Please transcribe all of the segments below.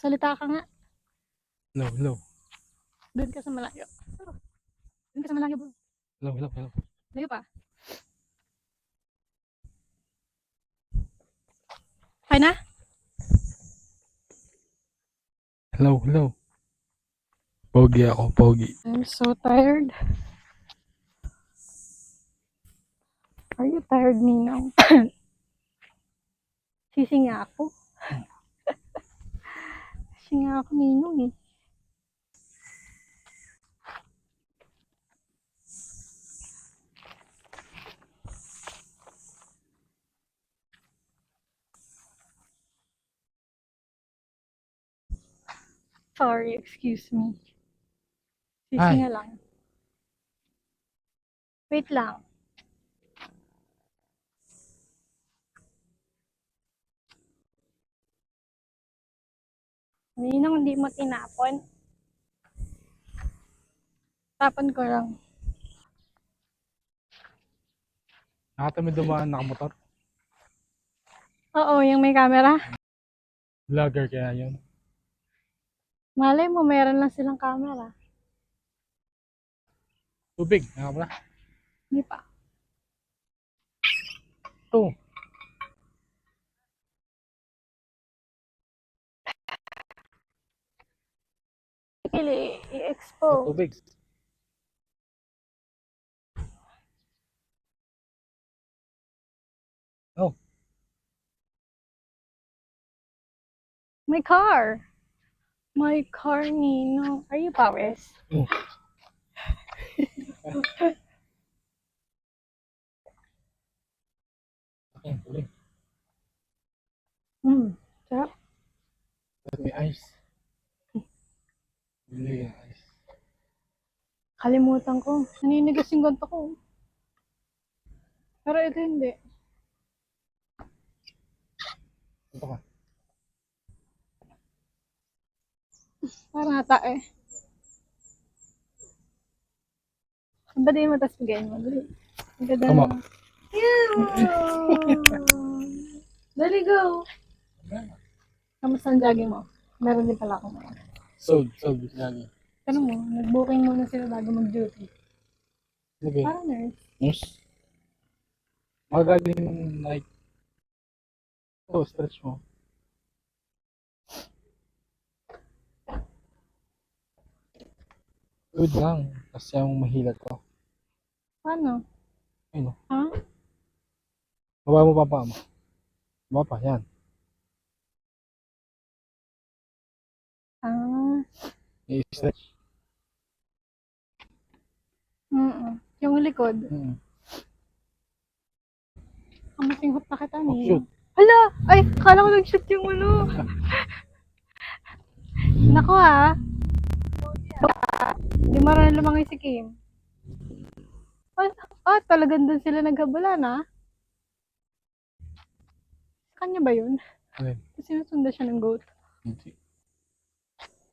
Salita ka nga. Hello, hello. Doon ka sa malayo. Doon ka sa malayo, bro. Hello, hello, hello. Layo pa. Okay na? Hello, hello. Pogi ako, pogi. I'm so tired. Are you tired, Ninong? Sisi nga ako. Sisi nga ako, Ninong eh. Sorry, excuse me. Sisi Ay. nga lang. Wait lang. Ninong, hindi mo tinapon. Tapon ko lang. Nakita mo dumaan nakamotor? Oo, yung may camera. Vlogger kaya yun. Malay mo, meron lang silang camera. Tubig, nga pala. Hindi pa. Ito. Pili, i-expo. Tubig. Oh. My car. My car, Nino. Are you Pawis? Oh. Tubig. Sarap. May ice. Bili yung ice. Kalimutan ko. Naninigas yung ganto ko. Pero ito hindi. Ito ka. Parang ata eh. Ba di mo tas bigay mo? Dali. Ang ganda Tama. na. Dali, go. Kamusta ang jogging mo? Meron din pala ako ngayon. Sold lagi. Pero mo, nag-booking muna sila bago mag-duty. Lagi. Parang nurse. Yes. Magaling like. Oh, stretch mo. Good lang. Kasi ang mahilat ko. Paano? Ayun o. Ha? Baba mo pa mo. Baba pa, yan. Ah. I-stretch. Yung likod. Kamusinghot na kita Oh, niyo. shoot. Hala! Ay, akala ko nag-shoot yung ano. Nako ha. Hindi marunong lumangoy si Kim. Talagang doon sila naghabulan ha? Sa kanya ba yun? Alin? Sinusunda siya ng goat. Hindi.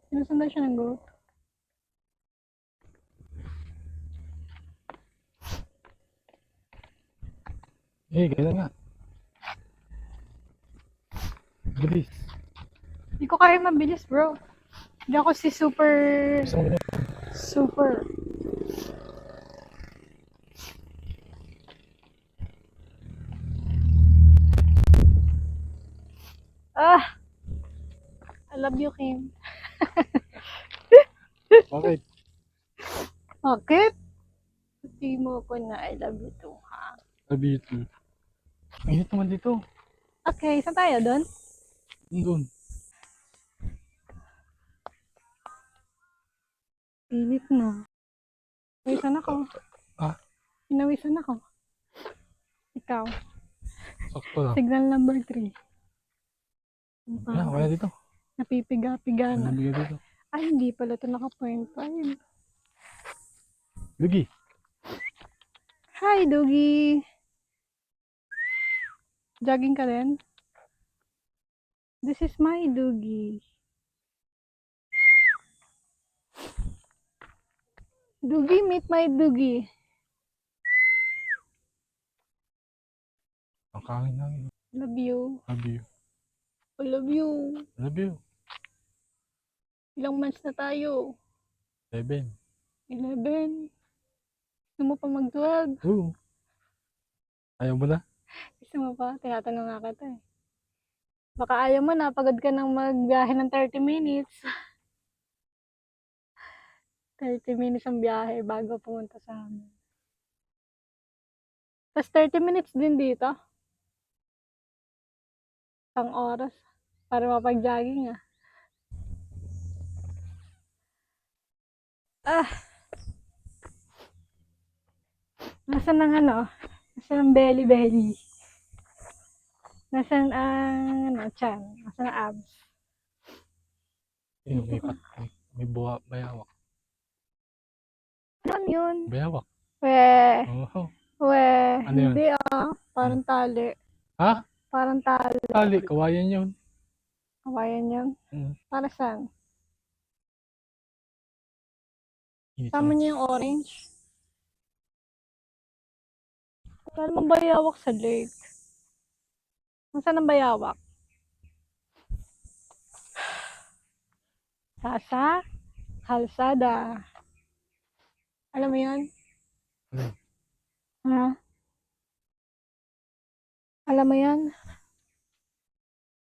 Sinusunda siya ng goat. Eh, ganyan nga. Bilis. Hindi ko kaya mabilis bro. Hindi ako si super... Gusto mo ganyan? Super. I love you, Kim. Bakit? Bakit? Sabi mo ko na I love you too, ha? Sabi ito. Ang init naman dito. Okay, saan tayo doon? Doon. Init na. Pinawisan ako. Ah? Pinawisan ako. Ikaw. Sakto lang. Signal number 3. Wala, wala dito. Napipiga-piga na. Nabigay dito. Ay, hindi pala ito naka-point 5. Lugi. Hi, Doogie! Jogging ka din? This is my Doogie. Doogie, meet my Doogie. Ang kangin lang. Love you. Love you. I love you. Love you. Ilang months na tayo? 7. 11. Gusto mo pa mag-12? Oo. Ayaw mo na? Gusto mo pa? Tinatanong nga kita eh. Baka ayaw mo na, pagod ka nang magbiyahe ng 30 minutes. 30 minutes ang biyahe bago pumunta sa amin. Tapos 30 minutes din dito. Isang oras. Para mapag-jogging ah. Nasaan ang ano? Nasaan ang belly? Nasaan ang tiyan? Nasaan ang abs? Eh, may buha, bayawak. Ano yun? Bayawak. We, Oo. Ano yun? hindi parang tali. Ha? Parang tali. Tali, kawayan yun. Kawayan yun. Mm. Para saan? Init Tama naman. niya yung orange. Wala namang bayawak sa lake. Nasaan ang bayawak? Sa kalsada. Alam mo yun? Ano? Ha? Alam mo yan?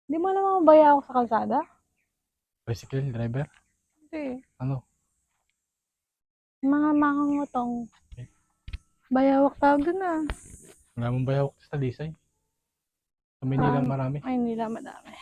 Hindi mo alam ang bayawak sa kalsada? Bicycle driver? Hindi. Ano? Mga mangungutong. Bayawak tawag dun ah. Wala mong bayawak sa Talisay. Sa Manila marami. Ay, nila madami.